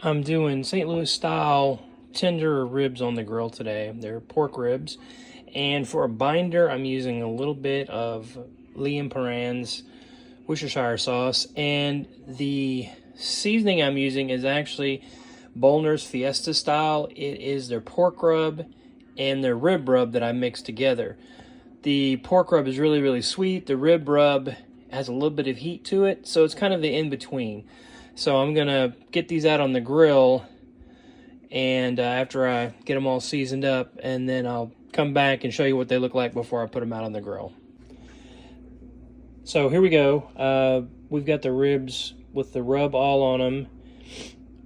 I'm doing St. Louis style tender ribs on the grill today. They're pork ribs. And for a binder, I'm using a little bit of Liam Perrin's Worcestershire sauce. And the seasoning I'm using is actually Bolners Fiesta style. It is their pork rub and their rib rub that I mixed together. The pork rub is really, really sweet. The rib rub has a little bit of heat to it, so it's kind of the in-between. So I'm gonna get these out on the grill, and after I get them all seasoned up, and then I'll come back and show you what they look like before I put them out on the grill. So here we go. We've got the ribs with the rub all on them.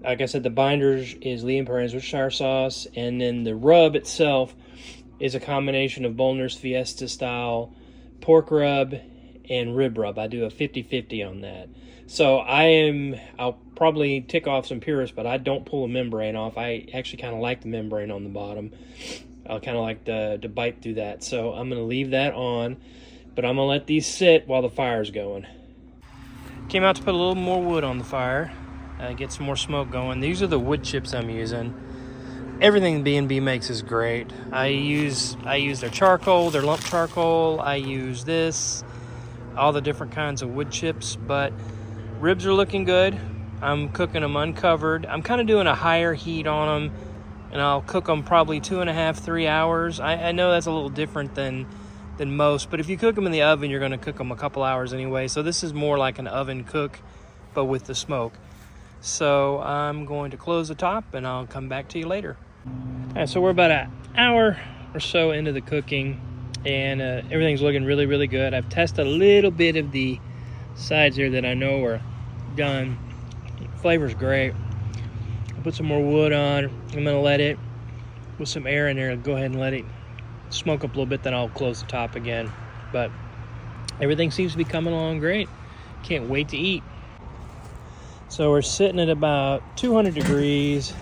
Like I said, the binders is Liam Perrin's Worcestershire sauce, and then the rub itself is a combination of Bolners Fiesta style pork rub and rib rub. I do a 50-50 on that. So I'll probably tick off some purists, but I don't pull the membrane off. I actually kind of like the membrane on the bottom. I kind of like to bite through that. So I'm going to leave that on, but I'm going to let these sit while the fire's going. Came out to put a little more wood on the fire, get some more smoke going. These are the wood chips I'm using. Everything B&B makes is great. I use their charcoal, their lump charcoal. I use this, all the different kinds of wood chips, but ribs are looking good. I'm cooking them uncovered. I'm kind of doing a higher heat on them, and I'll cook them probably 2.5 to 3 hours. I know that's a little different than most, but if you cook them in the oven, you're going to cook them a couple hours anyway. So this is more like an oven cook, but with the smoke. So I'm going to close the top, and I'll come back to you later. All right, so we're about an hour or so into the cooking, and everything's looking really, really good. I've tested a little bit of the sides here that I know are done. The flavor's great. I'll put some more wood on. I'm going to let it, with some air in there, go ahead and let it smoke up a little bit, then I'll close the top again. But everything seems to be coming along great. Can't wait to eat. So we're sitting at about 200 degrees,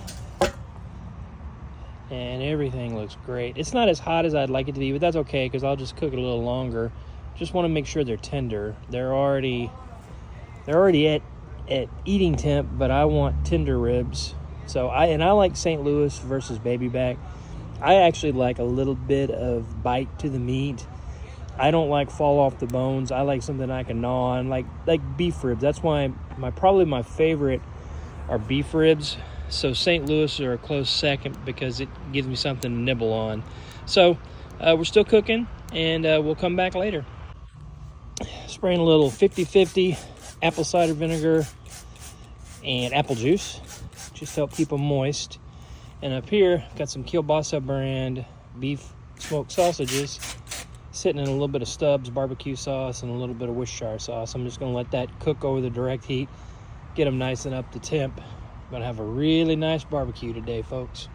and everything looks great. It's not as hot as I'd like it to be, but that's okay because I'll just cook it a little longer. Just want to make sure they're tender. They're already at eating temp, but I want tender ribs. So I like St. Louis versus baby back. I actually like a little bit of bite to the meat. I don't like fall off the bones. I like something I can gnaw on, like beef ribs. That's why probably my favorite are beef ribs. So St. Louis are a close second because it gives me something to nibble on. So we're still cooking, and we'll come back later. Spraying a little 50-50 apple cider vinegar and apple juice. Just to help keep them moist. And up here, got some Kielbasa brand beef smoked sausages sitting in a little bit of Stubbs barbecue sauce and a little bit of Worcestershire sauce. I'm just going to let that cook over the direct heat, get them nice and up to temp. I'm going to have a really nice barbecue today, folks.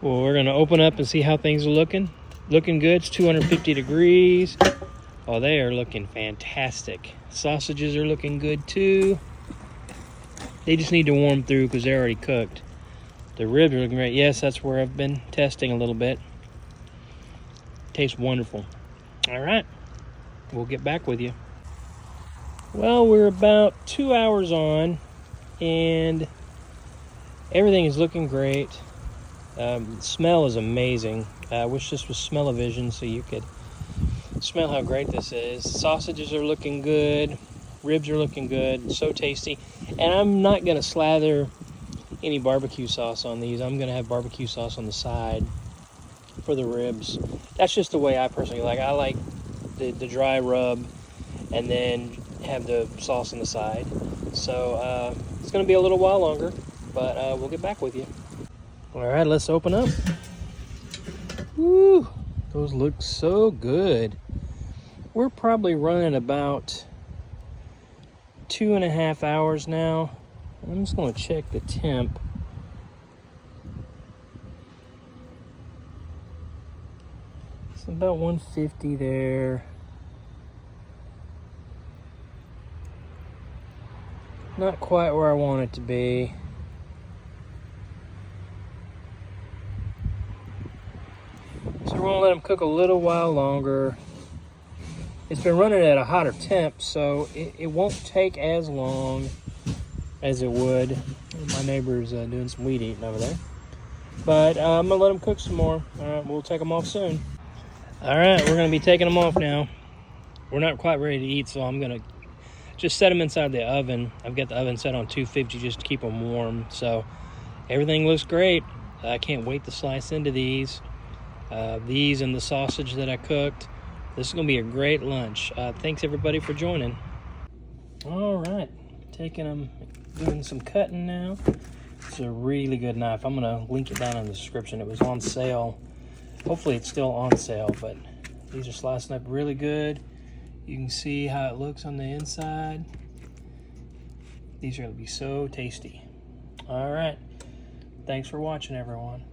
Well, we're going to open up and see how things are looking. Looking good. It's 250 degrees. Oh, they are looking fantastic. Sausages are looking good too. They just need to warm through because they're already cooked. The ribs are looking great. Yes, that's where I've been testing a little bit. Tastes wonderful. All right, we'll get back with you. Well, we're about 2 hours on, and everything is looking great. The smell is amazing. I wish this was smell-o-vision so you could smell how great this is. Sausages are looking good. Ribs are looking good. So tasty. And I'm not going to slather any barbecue sauce on these. I'm going to have barbecue sauce on the side for the ribs. That's just the way I personally like. I like the dry rub and then have the sauce on the side. So it's going to be a little while longer, but we'll get back with you. All right, let's open up. Woo, those look so good. We're probably running about 2.5 hours now. I'm just going to check the temp. It's about 150 there. Not quite where I want it to be. So we're going to let them cook a little while longer. It's been running at a hotter temp, so it won't take as long as it would. My neighbor's doing some weed eating over there. But I'm going to let them cook some more. All right, we'll take them off soon. All right, we're going to be taking them off now. We're not quite ready to eat, so I'm going to just set them inside the oven. I've got the oven set on 250 just to keep them warm. So everything looks great. I can't wait to slice into these. These and the sausage that I cooked. This is going to be a great lunch. Thanks, everybody, for joining. All right, taking them, doing some cutting now. It's a really good knife. I'm going to link it down in the description. It was on sale. Hopefully it's still on sale, but these are slicing up really good. You can see how it looks on the inside. These are going to be so tasty. All right. Thanks for watching, everyone.